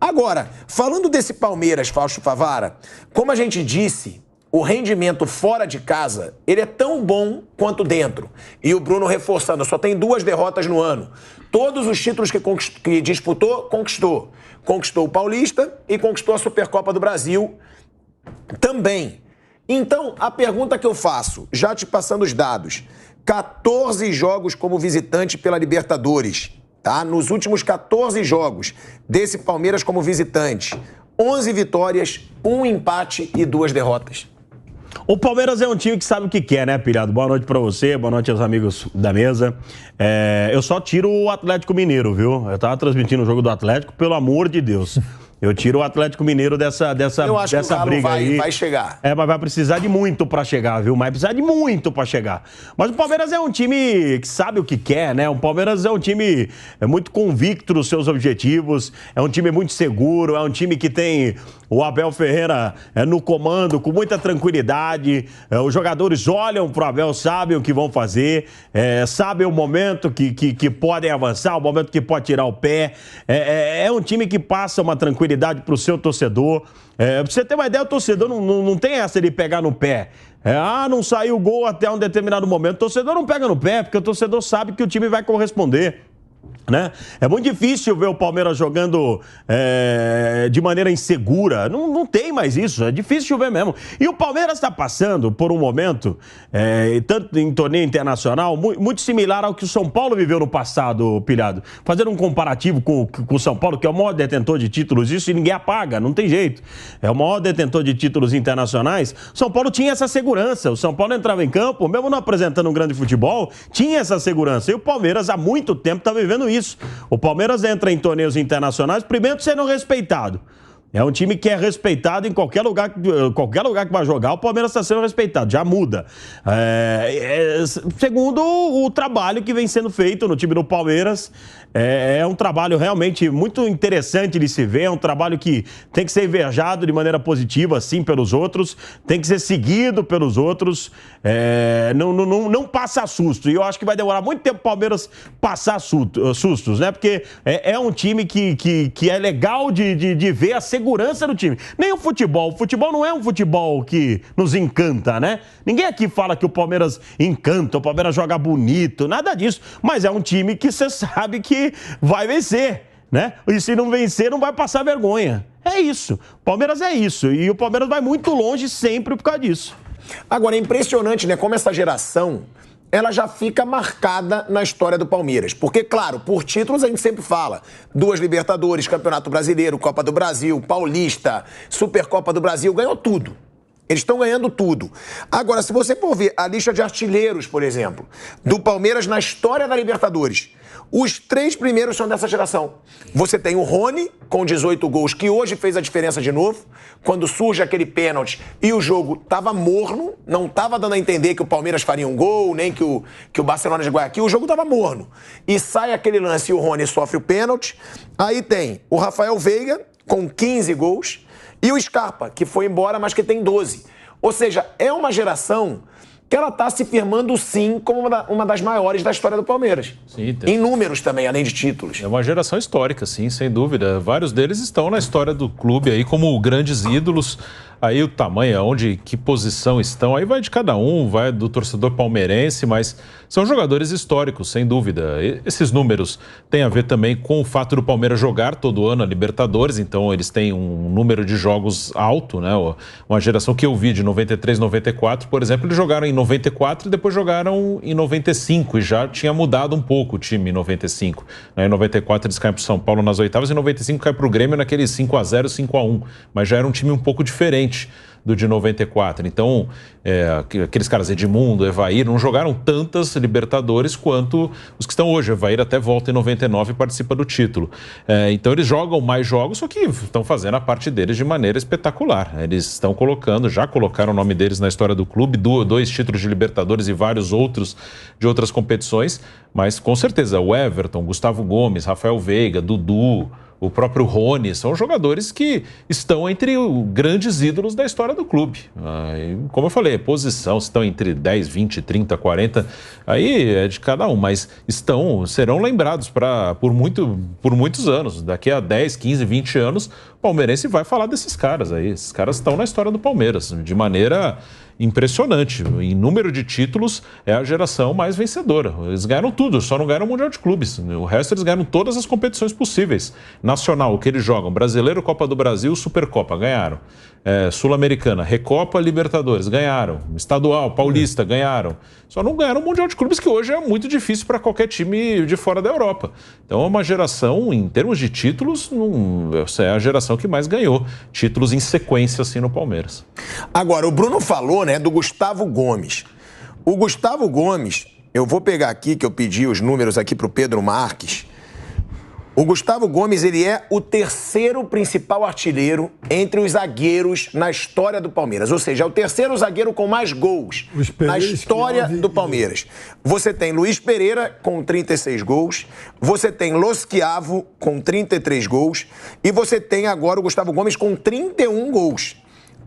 Agora, falando desse Palmeiras, Fausto Favara, como a gente disse, o rendimento fora de casa, ele é tão bom quanto dentro. E o Bruno reforçando, só tem 2 derrotas no ano. Todos os títulos que disputou, conquistou. Conquistou o Paulista e conquistou a Supercopa do Brasil também. Então, a pergunta que eu faço, já te passando os dados, 14 jogos como visitante pela Libertadores, tá? Nos últimos 14 jogos desse Palmeiras como visitante, 11 vitórias, 1 empate e 2 derrotas. O Palmeiras é um time que sabe o que quer, né, Pilhado? Boa noite pra você, boa noite aos amigos da mesa. Eu só tiro o Atlético Mineiro, viu? Eu tava transmitindo o jogo do Atlético, pelo amor de Deus. Eu tiro o Atlético Mineiro dessa Eu acho que o Galo briga aí. Vai chegar. Mas vai precisar de muito pra chegar, viu? Vai precisar de muito pra chegar. Mas o Palmeiras é um time que sabe o que quer, né? O Palmeiras é um time muito convicto nos seus objetivos, é um time muito seguro, é um time que tem o Abel Ferreira no comando com muita tranquilidade. Os jogadores olham pro Abel, sabem o que vão fazer, sabem o momento que podem avançar, o momento que pode tirar o pé. É um time que passa uma tranquilidade para o seu torcedor. Pra você ter uma ideia, o torcedor não tem essa de pegar no pé. Não saiu o gol até um determinado momento. O torcedor não pega no pé, porque o torcedor sabe que o time vai corresponder. Né? É muito difícil ver o Palmeiras jogando de maneira insegura. Não tem mais isso, é difícil ver mesmo. E o Palmeiras está passando por um momento, tanto em torneio internacional, muito similar ao que o São Paulo viveu no passado, Pilhado. Fazendo um comparativo com o São Paulo, que é o maior detentor de títulos, isso e ninguém apaga, não tem jeito. É o maior detentor de títulos internacionais. O São Paulo tinha essa segurança. O São Paulo entrava em campo, mesmo não apresentando um grande futebol, tinha essa segurança. E o Palmeiras há muito tempo está vivendo isso. O Palmeiras entra em torneios internacionais, primeiro sendo respeitado. É um time que é respeitado em qualquer lugar que vai jogar, o Palmeiras está sendo respeitado, já muda. Segundo, o trabalho que vem sendo feito no time do Palmeiras, é um trabalho realmente muito interessante de se ver, é um trabalho que tem que ser invejado de maneira positiva, sim, pelos outros, tem que ser seguido pelos outros, não passa susto. E eu acho que vai demorar muito tempo o Palmeiras passar sustos, né? Porque é um time que é legal de ver a segurança do time. Nem o futebol não é um futebol que nos encanta, né? Ninguém aqui fala que o Palmeiras encanta, o Palmeiras joga bonito, nada disso. Mas é um time que você sabe que vai vencer, né? E se não vencer, não vai passar vergonha. É isso. Palmeiras é isso. E o Palmeiras vai muito longe sempre por causa disso. Agora, é impressionante, né? Como essa geração, ela já fica marcada na história do Palmeiras. Porque, claro, por títulos a gente sempre fala. 2 Libertadores, Campeonato Brasileiro, Copa do Brasil, Paulista, Supercopa do Brasil, ganhou tudo. Eles estão ganhando tudo. Agora, se você for ver a lista de artilheiros, por exemplo, do Palmeiras na história da Libertadores, os 3 primeiros são dessa geração. Você tem o Rony, com 18 gols, que hoje fez a diferença de novo, quando surge aquele pênalti e o jogo estava morno, não estava dando a entender que o Palmeiras faria um gol, nem que o Barcelona de Guayaquil, o jogo estava morno. E sai aquele lance e o Rony sofre o pênalti. Aí tem o Rafael Veiga, com 15 gols, e o Scarpa, que foi embora, mas que tem 12. Ou seja, é uma geração que ela está se firmando, sim, como uma das maiores da história do Palmeiras. Sim, em números também, além de títulos. É uma geração histórica, sim, sem dúvida. Vários deles estão na história do clube aí como grandes ídolos. Aí o tamanho, aonde, que posição estão, aí vai de cada um, vai do torcedor palmeirense, mas são jogadores históricos, sem dúvida. Esses números têm a ver também com o fato do Palmeiras jogar todo ano a Libertadores, então eles têm um número de jogos alto, né? Uma geração que eu vi de 93, 94, por exemplo, eles jogaram em 94 e depois jogaram em 95, e já tinha mudado um pouco o time em 95. Em 94 eles caem para o São Paulo nas oitavas, e em 95 caem para o Grêmio naquele 5-0, 5-1, mas já era um time um pouco diferente do de 94. Então, aqueles caras Edmundo, Evair, não jogaram tantas Libertadores quanto os que estão hoje. Evair até volta em 99 e participa do título. Então, eles jogam mais jogos, só que estão fazendo a parte deles de maneira espetacular. Eles estão já colocaram o nome deles na história do clube, 2 títulos de Libertadores e vários outros de outras competições, mas com certeza o Everton, Gustavo Gomes, Rafael Veiga, Dudu, o próprio Rony, são jogadores que estão entre os grandes ídolos da história do clube. Como eu falei, posição, estão entre 10, 20, 30, 40, aí é de cada um, mas serão lembrados por muitos anos. Daqui a 10, 15, 20 anos, o palmeirense vai falar desses caras aí. Esses caras estão na história do Palmeiras, de maneira impressionante. Em número de títulos, é a geração mais vencedora. Eles ganharam tudo, só não ganharam o Mundial de Clubes. O resto, eles ganharam todas as competições possíveis. Nacional, o que eles jogam? Brasileiro, Copa do Brasil, Supercopa, ganharam. Sul-Americana, Recopa, Libertadores, ganharam. Estadual, Paulista, ganharam. Só não ganharam o Mundial de Clubes, que hoje é muito difícil para qualquer time de fora da Europa. Então é uma geração, em termos de títulos, é a geração que mais ganhou títulos em sequência assim no Palmeiras. Agora, o Bruno falou, né, do Gustavo Gomes. O Gustavo Gomes, eu vou pegar aqui, que eu pedi os números aqui para o Pedro Marques. O Gustavo Gomes, ele é o terceiro principal artilheiro entre os zagueiros na história do Palmeiras. Ou seja, é o terceiro zagueiro com mais gols na história do Palmeiras. Você tem Luiz Pereira com 36 gols, você tem Los Schiavo com 33 gols e você tem agora o Gustavo Gomes com 31 gols.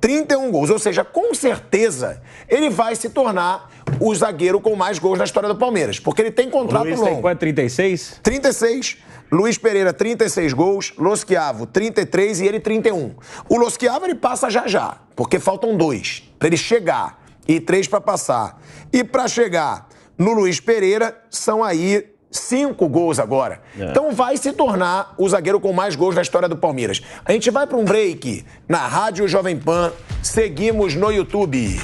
31 gols, ou seja, com certeza ele vai se tornar o zagueiro com mais gols na história do Palmeiras, porque ele tem contrato Luiz longo. Tem quanto, 36? 36. Luiz Pereira, 36 gols. Los Schiavo, 33 e ele 31. O Los Schiavo, ele passa já, porque faltam 2 para ele chegar e 3 para passar. E para chegar no Luiz Pereira, são aí 5 gols agora. Então vai se tornar o zagueiro com mais gols na história do Palmeiras. A gente vai para um break na Rádio Jovem Pan. Seguimos no YouTube.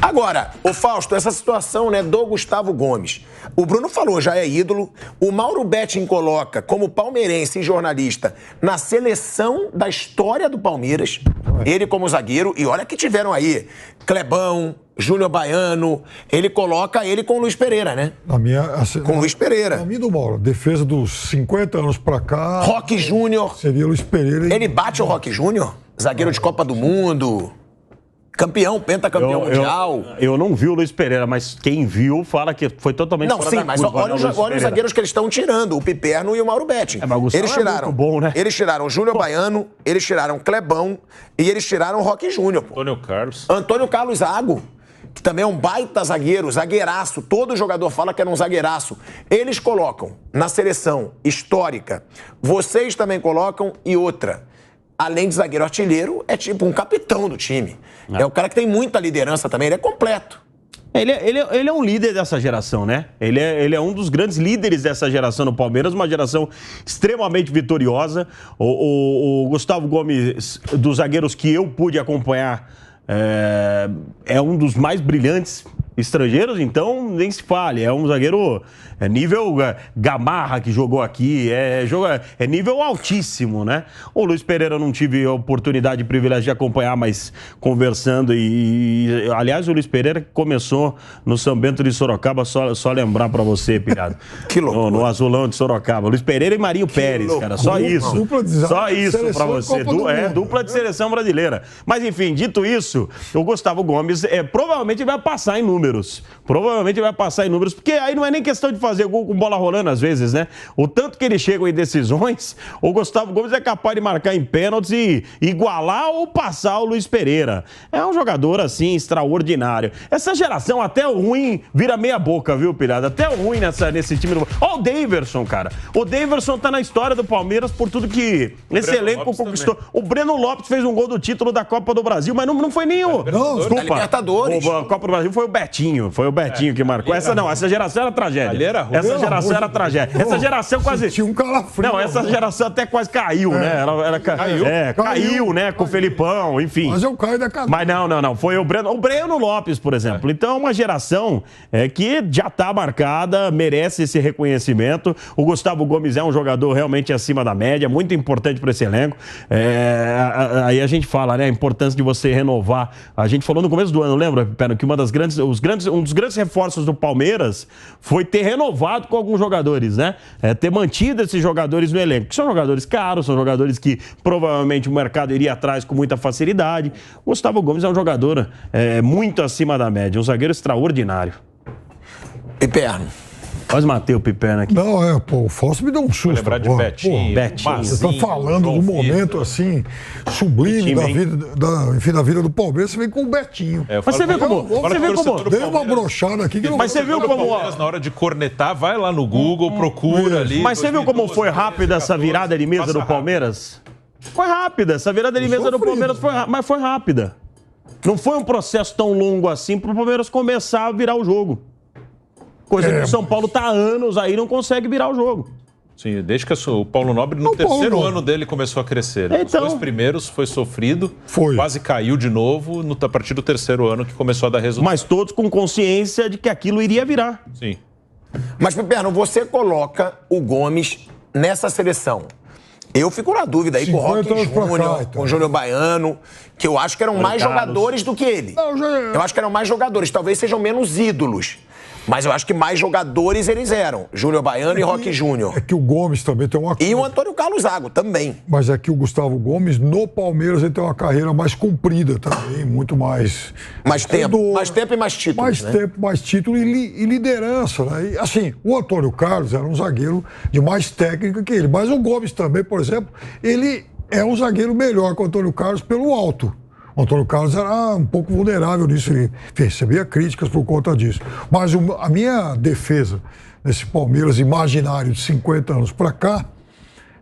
Agora, ô Fausto, essa situação, né, do Gustavo Gomes. O Bruno falou, já é ídolo. O Mauro Betting coloca como palmeirense e jornalista na seleção da história do Palmeiras. Ele como zagueiro. E olha que tiveram aí Clebão, Júnior Baiano. Ele coloca ele com o Luiz Pereira, né? Com o Luiz Pereira. A minha do Mauro, defesa dos 50 anos pra cá. Roque Júnior. Seria o Luiz Pereira. Ele bate o Roque Júnior? Zagueiro de Copa do Mundo. Campeão, pentacampeão mundial. Eu não vi o Luiz Pereira, mas quem viu fala que foi totalmente fora da curva. Olha os zagueiros que eles estão tirando, o Piperno e o Mauro Betting. Eles tiraram, bom, né? Eles tiraram o Júnior Baiano, eles tiraram Clebão e eles tiraram o Roque Júnior. Antônio Carlos Zago, que também é um baita zagueiro, zagueiraço. Todo jogador fala que era um zagueiraço. Eles colocam na seleção histórica. Vocês também colocam e outra. Além de zagueiro artilheiro, é tipo um capitão do time. É o cara que tem muita liderança também, ele é completo. Ele é um líder dessa geração, né? Ele é um dos grandes líderes dessa geração no Palmeiras, uma geração extremamente vitoriosa. O Gustavo Gomes, dos zagueiros que eu pude acompanhar, é um dos mais brilhantes estrangeiros, então nem se fale. É um zagueiro nível Gamarra, que jogou aqui, é nível altíssimo, né? O Luiz Pereira eu não tive a oportunidade e privilégio de acompanhar, mas conversando aliás, o Luiz Pereira começou no São Bento de Sorocaba, só lembrar pra você, Pirado. Que loucura. No Azulão de Sorocaba. Luiz Pereira e Marinho Pérez, cara, só isso. Só isso pra você. Dupla de seleção brasileira. Mas enfim, dito isso, o Gustavo Gomes provavelmente vai passar em números. Provavelmente vai passar em números, porque aí não é nem questão de fazer gol com bola rolando às vezes, né? O tanto que ele chega em decisões, o Gustavo Gomes é capaz de marcar em pênaltis e igualar ou passar o Luiz Pereira. É um jogador, assim, extraordinário. Essa geração, até o ruim, vira meia boca, viu, Pirada? Até o ruim nesse time. Ó, o Daverson, cara. O Daverson tá na história do Palmeiras por tudo que esse elenco conquistou. Também. O Breno Lopes fez um gol do título da Copa do Brasil, mas não foi nem o... Desculpa. Libertadores. A Copa do Brasil foi o Betinho. Foi o Betinho que marcou. Essa geração era tragédia. Essa geração era tragédia. Essa geração quase... Tinha um calafrio. Não, essa geração até quase caiu, né? Caiu, né? Com o Felipão, enfim. Mas eu caio da cabeça. Mas não. Foi o Breno Lopes, por exemplo. Então, uma geração que já tá marcada, merece esse reconhecimento. O Gustavo Gomes é um jogador realmente acima da média, muito importante para esse elenco. Aí a gente fala, né? A importância de você renovar. A gente falou no começo do ano, lembra, Peno, que um dos grandes reforços do Palmeiras foi ter renovado com alguns jogadores, né? Ter mantido esses jogadores no elenco, que são jogadores caros, são jogadores que provavelmente o mercado iria atrás com muita facilidade. O Gustavo Gomes é um jogador muito acima da média, um zagueiro extraordinário. Piperno. Quase matei o Piperno aqui. Não, pô, o Fausto me deu um susto. Lembrar de agora. Betinho, Betinho. Mazinho, Você tá falando de um momento assim, sublime da time, vida, da vida do Palmeiras, você vem com o Betinho. É, eu Mas você falo vê pro- como... falo Você pro vê como... torcedor do Dei uma Palmeiras. brochada aqui que não Mas você viu como... Palmeiras, na hora de cornetar, vai lá no Google, procura ali. Mas você viu como 2012, foi rápida essa 2014, virada de mesa passa do rápido. Palmeiras? Foi rápida. Essa virada de mesa do Palmeiras foi rápida, mas foi rápida. Não foi um processo tão longo assim para o Palmeiras começar a virar o jogo. Coisa que o São Paulo tá há anos aí não consegue virar o jogo. Sim, desde que o Paulo Nobre, no terceiro ano dele, começou a crescer. Né? Então- Os dois primeiros foi sofrido, Foi. quase caiu de novo, a partir do terceiro ano que começou a dar resultado. Mas todos com consciência de que aquilo iria virar. Sim. Mas, Piperno, você coloca o Gomes nessa seleção. Eu fico na dúvida aí com o 50 Roque anos pra cá, Júnior, então. com o Júnior Baiano, que eu acho que eram mais Carlos. jogadores do que ele. Não, Eu acho que eram mais jogadores, talvez sejam menos ídolos. Mas eu acho que mais jogadores eles eram. Júnior Baiano e Roque Júnior. É que o Gomes também tem uma E o Antônio Carlos Zago também. Mas é que o Gustavo Gomes, no Palmeiras, ele tem uma carreira mais comprida também, muito mais... Mais tempo. Fedor, Mais tempo e mais títulos, mais né? tempo, mais título e liderança, né? E, assim, o Antônio Carlos era um zagueiro de mais técnica que ele. Mas o Gomes também, por exemplo, ele é um zagueiro melhor que o Antônio Carlos pelo alto. O Antônio Carlos era um pouco vulnerável nisso, ele recebia críticas por conta disso. Mas a minha defesa nesse Palmeiras imaginário de 50 anos para cá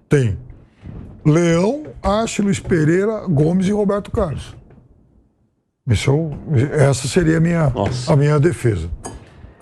tem Leão, Ache, Luiz Pereira, Gomes e Roberto Carlos. Essa seria a minha defesa.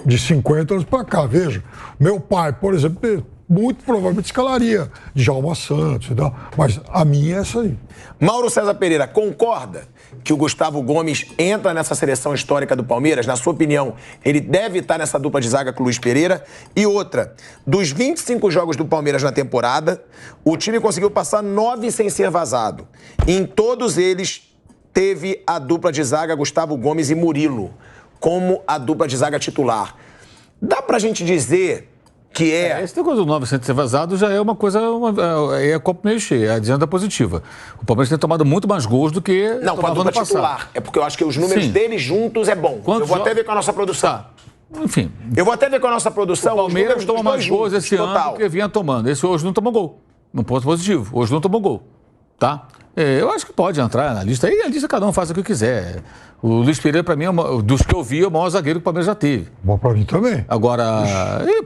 De 50 anos para cá, veja. Meu pai, por exemplo, muito provavelmente escalaria Djalma Santos e tal, mas a minha é essa aí. Mauro César Pereira, concorda que o Gustavo Gomes entra nessa seleção histórica do Palmeiras? Na sua opinião, ele deve estar nessa dupla de zaga com o Luiz Pereira? E outra, dos 25 jogos do Palmeiras na temporada, o time conseguiu passar 9 sem ser vazado. Em todos eles, teve a dupla de zaga Gustavo Gomes e Murilo como a dupla de zaga titular. Dá pra gente dizer que Esse negócio do 900 ser vazado já é uma coisa, é copo meio cheio, é adianta positiva. O Palmeiras tem tomado muito mais gols do que Não, com a tomava dupla ano passado. titular. É porque eu acho que os números Sim. deles juntos é bom. Quantos Eu vou até jo- ver com a nossa produção. Tá. Enfim, Eu vou até ver com a nossa produção o Palmeiras os números dos toma mais dois gols juntos, esse ano total. do que vinha tomando. Esse hoje não tomou gol. No ponto positivo. Hoje não tomou gol. Tá? Eu acho que pode entrar na lista. Aí a lista cada um faz o que quiser. O Luiz Pereira, para mim, dos que eu vi, é o maior zagueiro que o Palmeiras já teve. Bom pra mim também. Agora,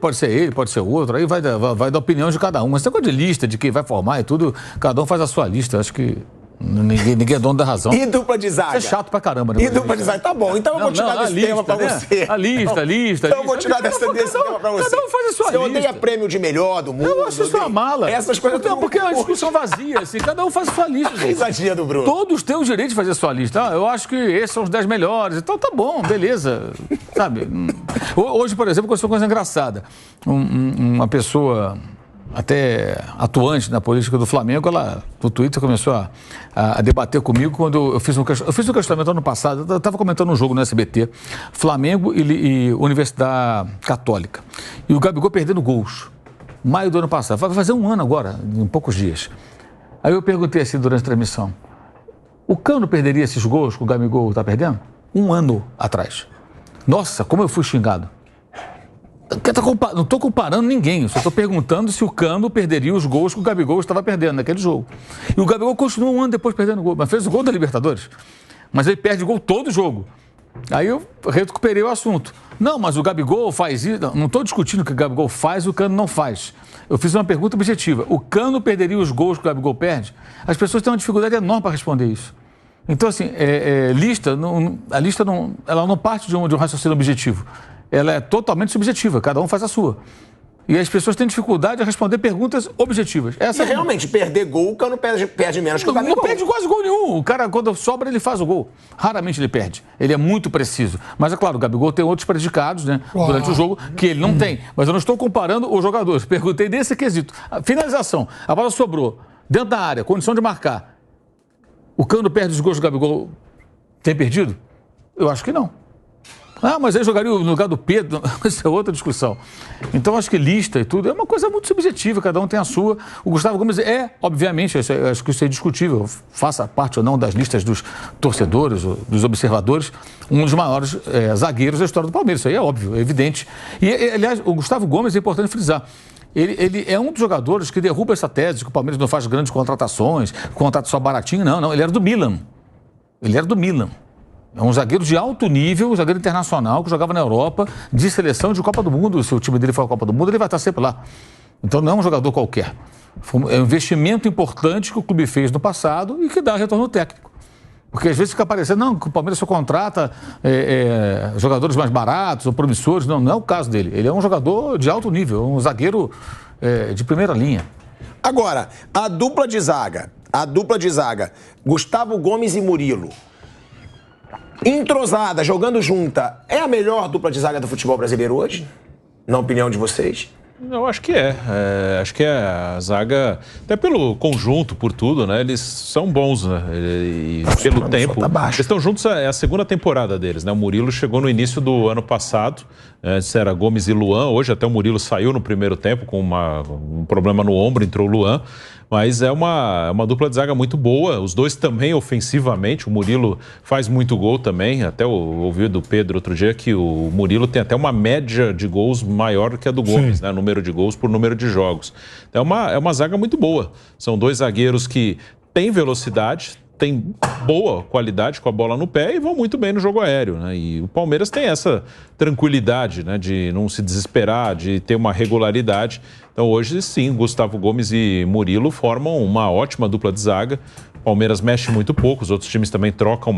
pode ser ele, pode ser outro, aí vai da opinião de cada um. Mas tem coisa de lista, de quem vai formar e tudo, cada um faz a sua lista. Acho que ninguém é dono da razão. E dupla de zaga? Isso é chato pra caramba, né? E dupla de zaga? Tá bom, então eu vou tirar desse tema pra você. A lista. Então eu vou tirar desse tema pra você. Cada um faz a sua Você lista. odeia prêmio de melhor do mundo. Eu acho isso uma odeia- mala. Essas coisas Não, tudo porque é uma muito discussão vazia, assim, cada um faz a sua lista. gente. Risadinha do Bruno. Todos têm o direito de fazer a sua lista. Eu acho que esses são os 10 melhores. Então tá bom, beleza. Sabe? Hoje, por exemplo, aconteceu uma coisa engraçada. Uma pessoa até atuante na política do Flamengo, ela no Twitter começou a debater comigo quando eu fiz um questionamento ano passado. Eu estava comentando um jogo no SBT, Flamengo e Universidade Católica. E o Gabigol perdendo gols. Maio do ano passado. Vai fazer um ano agora, em poucos dias. Aí eu perguntei assim durante a transmissão: o Cano perderia esses gols que o Gabigol está perdendo? Um ano atrás. Nossa, como eu fui xingado. Não estou comparando ninguém, eu só estou perguntando se o Cano perderia os gols que o Gabigol estava perdendo naquele jogo. E o Gabigol continua um ano depois perdendo gol, mas fez o gol da Libertadores. Mas ele perde gol todo jogo. Aí eu recuperei o assunto. Não, mas o Gabigol faz isso. Não estou discutindo o que o Gabigol faz e o Cano não faz. Eu fiz uma pergunta objetiva. O Cano perderia os gols que o Gabigol perde? As pessoas têm uma dificuldade enorme para responder isso. Então, assim, a lista ela não parte de um raciocínio objetivo. Ela é totalmente subjetiva, cada um faz a sua. E as pessoas têm dificuldade de responder perguntas objetivas. E realmente, perder gol, o Cano perde menos que o Gabigol. Não perde quase gol nenhum. O cara, quando sobra, ele faz o gol. Raramente ele perde. Ele é muito preciso. Mas, é claro, o Gabigol tem outros predicados, né, durante o jogo, que ele não tem. Mas eu não estou comparando os jogadores. Perguntei nesse quesito. A finalização. A bola sobrou. Dentro da área. Condição de marcar. O Cano perde os gols que o Gabigol tem perdido? Eu acho que não. Ah, mas aí jogaria no lugar do Pedro. Isso é outra discussão. Então, acho que lista e tudo é uma coisa muito subjetiva, cada um tem a sua. O Gustavo Gomes obviamente, acho que isso é discutível, faça parte ou não das listas dos torcedores, dos observadores, um dos maiores zagueiros da história do Palmeiras. Isso aí é óbvio, é evidente. E, aliás, o Gustavo Gomes, é importante frisar, ele é um dos jogadores que derruba essa tese de que o Palmeiras não faz grandes contratações, contrata só baratinho. Não, ele era do Milan. É um zagueiro de alto nível, um zagueiro internacional que jogava na Europa, de seleção de Copa do Mundo. Se o time dele for a Copa do Mundo, ele vai estar sempre lá. Então não é um jogador qualquer. É um investimento importante que o clube fez no passado e que dá retorno técnico. Porque às vezes fica parecendo, não, que o Palmeiras só contrata jogadores mais baratos ou promissores. Não é o caso dele. Ele é um jogador de alto nível, um zagueiro de primeira linha. Agora, a dupla de zaga, Gustavo Gomes e Murilo, entrosada, jogando junta, é a melhor dupla de zaga do futebol brasileiro hoje? Na opinião de vocês? Eu acho que acho que a zaga, até pelo conjunto, por tudo, né? Eles são bons, né? E pelo tempo. Eles estão juntos, é a segunda temporada deles, né? O Murilo chegou no início do ano passado, antes era Gomes e Luan, hoje até o Murilo saiu no primeiro tempo com um problema no ombro, entrou o Luan. Mas é uma dupla de zaga muito boa, os dois também ofensivamente, o Murilo faz muito gol também, até eu ouvi do Pedro outro dia que o Murilo tem até uma média de gols maior que a do Gomes, né? Número de gols por número de jogos. Então é uma zaga muito boa, são dois zagueiros que têm velocidade, tem boa qualidade com a bola no pé e vão muito bem no jogo aéreo, né? E o Palmeiras tem essa tranquilidade, né? De não se desesperar, de ter uma regularidade. Então hoje sim, Gustavo Gomes e Murilo formam uma ótima dupla de zaga. O Palmeiras mexe muito pouco, os outros times também trocam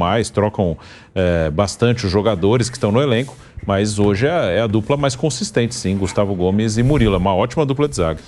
bastante os jogadores que estão no elenco, mas hoje é a dupla mais consistente, sim, Gustavo Gomes e Murilo. É uma ótima dupla de zaga.